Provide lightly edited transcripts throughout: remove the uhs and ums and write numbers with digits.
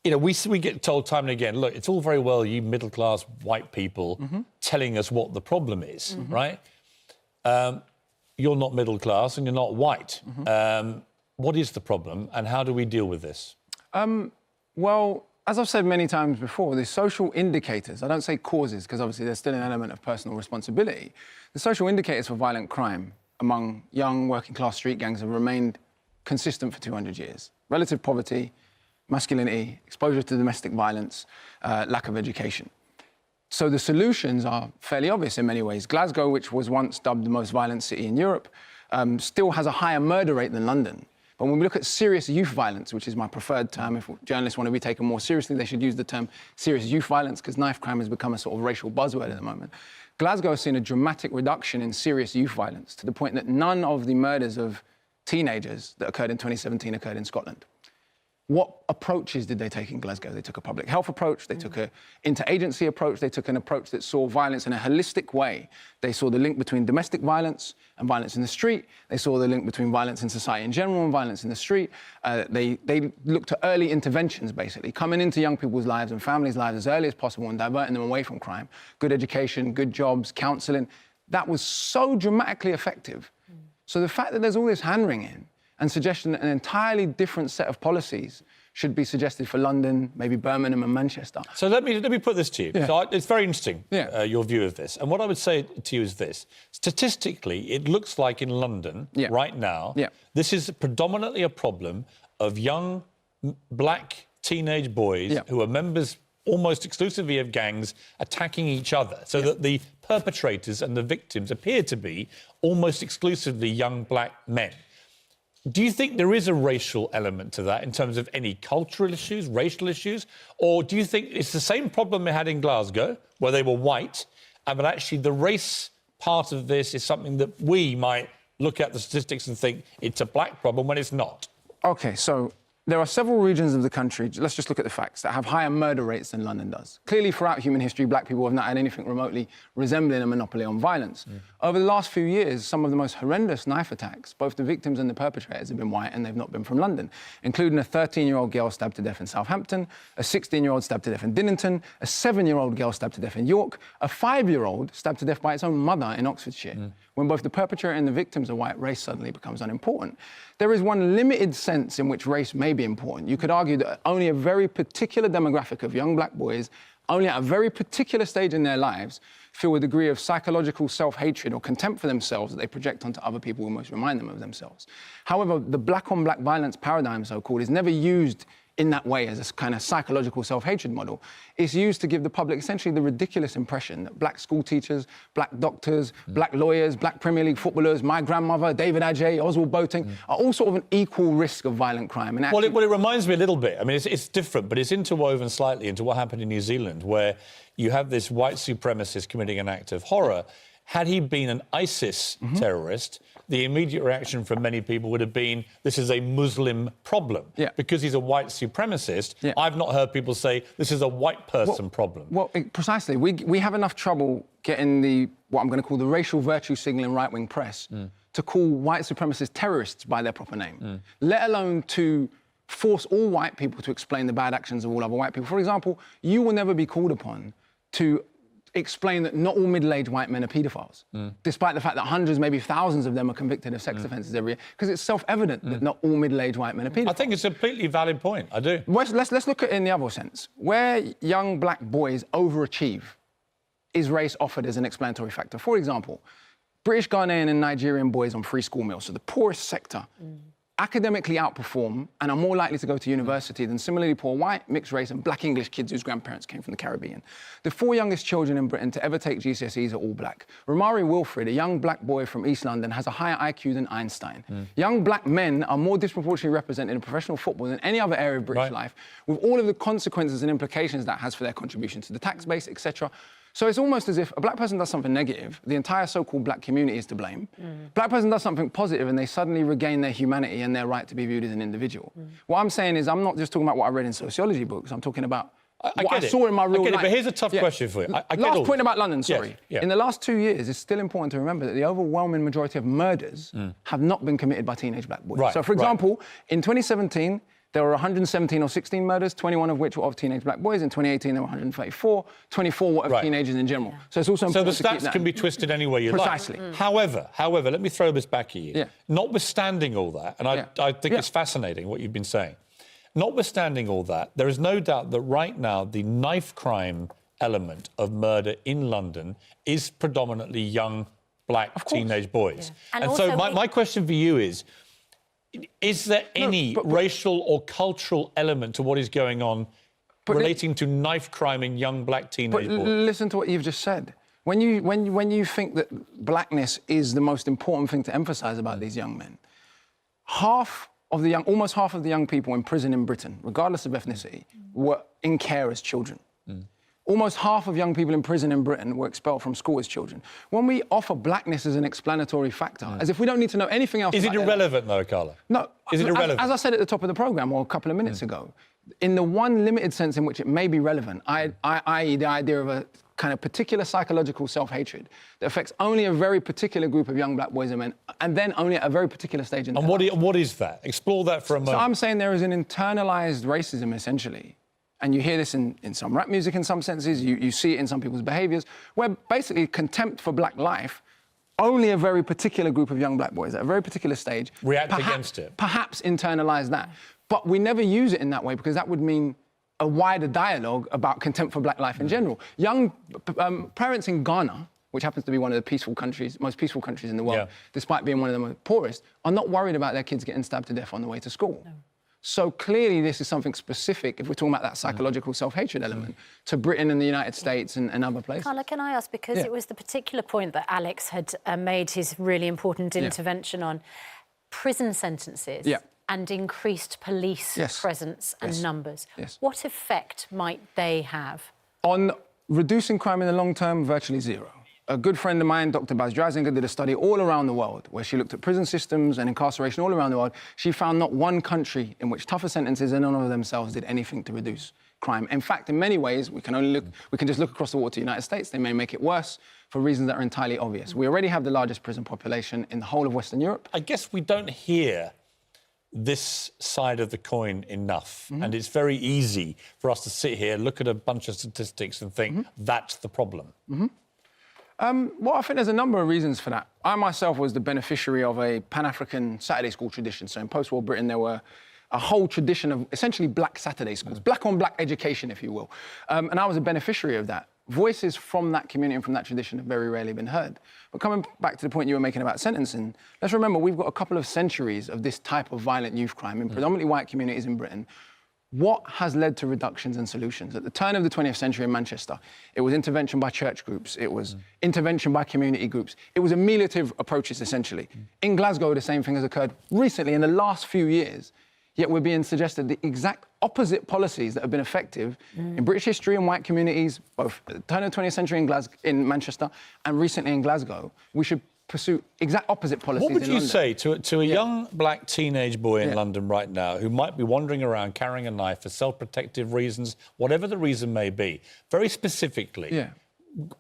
you know, we get told time and again, look, it's all very well you middle-class white people telling us what the problem is, right? You're not middle-class and you're not white. What is the problem and how do we deal with this? Well, as I've said many times before, the social indicators, I don't say causes, because obviously there's still an element of personal responsibility. The social indicators for violent crime among young working-class street gangs have remained consistent for 200 years. Relative poverty, masculinity, exposure to domestic violence, lack of education. So the solutions are fairly obvious in many ways. Glasgow, which was once dubbed the most violent city in Europe, still has a higher murder rate than London. But when we look at serious youth violence, which is my preferred term, if journalists want to be taken more seriously, they should use the term serious youth violence, because knife crime has become a sort of racial buzzword at the moment. Glasgow has seen a dramatic reduction in serious youth violence to the point that none of the murders of teenagers that occurred in 2017 occurred in Scotland. What approaches did they take in Glasgow? They took a public health approach, they took an interagency approach, they took an approach that saw violence in a holistic way. They saw the link between domestic violence and violence in the street. They saw the link between violence in society in general and violence in the street. They looked at early interventions, basically, coming into young people's lives and families' lives as early as possible and diverting them away from crime. Good education, good jobs, counselling. That was so dramatically effective. So the fact that there's all this hand-wringing and suggestion that an entirely different set of policies should be suggested for London, maybe Birmingham and Manchester. So let me put this to you. Yeah. So it's very interesting, Yeah. your view of this. And what I would say to you is this. Statistically, it looks like in London right now, this is predominantly a problem of young black teenage boys who are members almost exclusively of gangs attacking each other, so that the perpetrators and the victims appear to be almost exclusively young black men. Do you think there is a racial element to that in terms of any cultural issues, racial issues? Or do you think it's the same problem we had in Glasgow, where they were white, but actually the race part of this is something that we might look at the statistics and think it's a black problem when it's not? OK, so there are several regions of the country, let's just look at the facts, that have higher murder rates than London does. Clearly, throughout human history, black people have not had anything remotely resembling a monopoly on violence. Over the last few years, some of the most horrendous knife attacks, both the victims and the perpetrators, have been white, and they've not been from London, including a 13-year-old girl stabbed to death in Southampton, a 16-year-old stabbed to death in Dinnington, a 7-year-old girl stabbed to death in York, a 5-year-old stabbed to death by its own mother in Oxfordshire. When both the perpetrator and the victims are white, race suddenly becomes unimportant. There is one limited sense in which race may be important. You could argue that only a very particular demographic of young black boys, only at a very particular stage in their lives, feel a degree of psychological self-hatred or contempt for themselves that they project onto other people who most remind them of themselves. However, the black-on-black violence paradigm, so-called, is never used in that way as a kind of psychological self-hatred model. It's used to give the public essentially the ridiculous impression that black school teachers, black doctors, black lawyers, black Premier League footballers, my grandmother, David Adjaye, Oswald Boateng, are all sort of an equal risk of violent crime. And actually... well, it reminds me a little bit. I mean, it's different, but it's interwoven slightly into what happened in New Zealand, where you have this white supremacist committing an act of horror. Had he been an ISIS terrorist, the immediate reaction from many people would have been, this is a Muslim problem. Because he's a white supremacist, I've not heard people say, this is a white person problem. Well, precisely. We have enough trouble getting what I'm going to call the racial virtue signalling right-wing press to call white supremacist terrorists by their proper name, let alone to force all white people to explain the bad actions of all other white people. For example, you will never be called upon to explain that not all middle-aged white men are paedophiles, despite the fact that hundreds, maybe thousands of them are convicted of sex offences every year, because it's self-evident that not all middle-aged white men are paedophiles. I think it's a completely valid point, I do. Let's look at it in the other sense. Where young black boys overachieve, is race offered as an explanatory factor? For example, British, Ghanaian and Nigerian boys on free school meals, so the poorest sector, academically outperform and are more likely to go to university than similarly poor white, mixed race and black English kids whose grandparents came from the Caribbean. The 4 youngest children in Britain to ever take GCSEs are all black. Romari Wilfred, a young black boy from East London, has a higher IQ than Einstein. Young black men are more disproportionately represented in professional football than any other area of British life, with all of the consequences and implications that has for their contribution to the tax base, etc. So it's almost as if a black person does something negative, the entire so-called black community is to blame. Black person does something positive and they suddenly regain their humanity and their right to be viewed as an individual. What I'm saying is I'm not just talking about what I read in sociology books, I'm talking about what I saw in my real life. But here's a tough question for you. Last point about London, sorry. Yes. In the last 2 years, it's still important to remember that the overwhelming majority of murders have not been committed by teenage black boys. So, for example, in 2017, There were 117 or 16 murders, 21 of which were of teenage black boys. In 2018, there were 134. 24 were of teenagers in general. So it's also important so the stats can be twisted any way you like. Precisely. However, let me throw this back at you. Yeah. Notwithstanding all that, and I think it's fascinating what you've been saying. Notwithstanding all that, there is no doubt that right now the knife crime element of murder in London is predominantly young black teenage boys. Yeah. And so my question for you is there any racial or cultural element to what is going on relating to knife crime in young black teenage boys? Listen to what you've just said. When you think that blackness is the most important thing to emphasise about these young men, almost half of the young people in prison in Britain, regardless of ethnicity, were in care as children. Almost half of young people in prison in Britain were expelled from school as children. When we offer blackness as an explanatory factor, as if we don't need to know anything else... Is it irrelevant, though, Akala? No. Is it irrelevant? As I said at the top of the programme, or a couple of minutes ago, in the one limited sense in which it may be relevant, i.e. the idea of a kind of particular psychological self-hatred that affects only a very particular group of young black boys and men, and then only at a very particular stage in their life. And what is that? Explore that for a moment. So I'm saying there is an internalised racism, essentially. And you hear this in some rap music in some senses, you see it in some people's behaviours, where basically contempt for black life, only a very particular group of young black boys at a very particular stage... React against it. Parhaps internalise that. But we never use it in that way because that would mean a wider dialogue about contempt for black life in general. Young parents in Ghana, which happens to be one of the most peaceful countries in the world, despite being one of the most poorest, are not worried about their kids getting stabbed to death on the way to school. No. So clearly this is something specific, if we're talking about that psychological self-hatred element, to Britain and the United States and other places. Carla, can I ask, because it was the particular point that Alex had made his really important intervention on, prison sentences and increased police presence and numbers. What effect might they have? On reducing crime in the long term, virtually zero. A good friend of mine, Dr. Baz Dreisinger, did a study all around the world where she looked at prison systems and incarceration all around the world. She found not one country in which tougher sentences in and of themselves did anything to reduce crime. In fact, in many ways, we can just look across the water to the United States. They may make it worse for reasons that are entirely obvious. We already have the largest prison population in the whole of Western Europe. I guess we don't hear this side of the coin enough. And it's very easy for us to sit here, look at a bunch of statistics and think that's the problem. Well, I think there's a number of reasons for that. I myself was the beneficiary of a Pan-African Saturday school tradition. So in post-war Britain, there were a whole tradition of essentially black Saturday schools, black-on-black education, if you will. And I was a beneficiary of that. Voices from that community and from that tradition have very rarely been heard. But coming back to the point you were making about sentencing, let's remember we've got a couple of centuries of this type of violent youth crime in predominantly white communities in Britain. What has led to reductions and solutions? At the turn of the 20th century in Manchester, it was intervention by church groups, it was intervention by community groups, it was ameliorative approaches, essentially. In Glasgow, the same thing has occurred recently in the last few years, yet we're being suggested the exact opposite policies that have been effective in British history and white communities, both at the turn of the 20th century in Manchester and recently in Glasgow. We should pursue exact opposite policies in London. What would you say to a young black teenage boy in London right now who might be wandering around carrying a knife for self-protective reasons, whatever the reason may be, very specifically,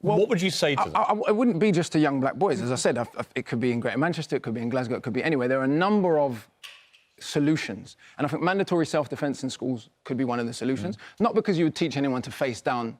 what would you say to them? It wouldn't be just to young black boys. As I said, it could be in Greater Manchester, it could be in Glasgow, it could be anywhere. There are a number of solutions. And I think mandatory self-defence in schools could be one of the solutions. Not because you would teach anyone to face down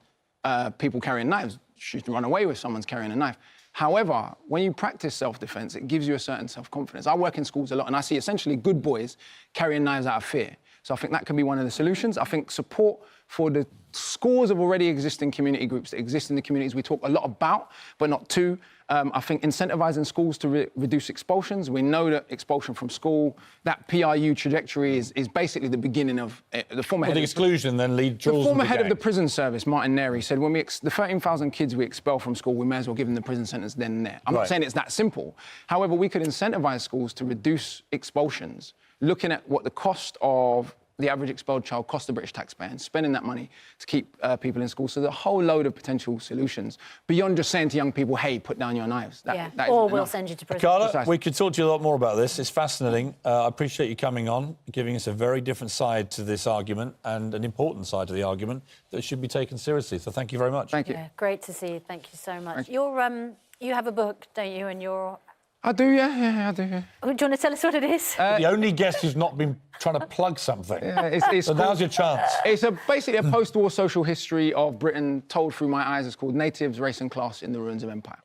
people carrying knives, shoot and run away with someone's carrying a knife. However, when you practice self-defence, it gives you a certain self-confidence. I work in schools a lot and I see essentially good boys carrying knives out of fear. So I think that can be one of the solutions. I think support for the scores of already existing community groups that exist in the communities we talk a lot about, but not to. I think incentivising schools to reduce expulsions. We know that expulsion from school, that PRU trajectory is basically the beginning of the former head of the exclusion then lead draws. The former head of the prison service, Martin Neri, said when the 13,000 kids we expel from school, we may as well give them the prison sentence then and there. I'm not saying it's that simple. However, we could incentivise schools to reduce expulsions, looking at what the cost of the average expelled child cost the British taxpayer and spending that money to keep people in school. So there's a whole load of potential solutions beyond just saying to young people, hey, put down your knives. That or we'll send you to prison. Akala, we could talk to you a lot more about this. It's fascinating. I appreciate you coming on, giving us a very different side to this argument and an important side to the argument that should be taken seriously. So thank you very much. Thank you. Yeah, great to see you. Thank you so much. You have a book, don't you? And you're I do, yeah, I do. Yeah. Do you want to tell us what it is? The only guest who's not been trying to plug something. Yeah, so now's your chance. It's basically a post-war social history of Britain told through my eyes. It's called Natives, Race and Class in the Ruins of Empire.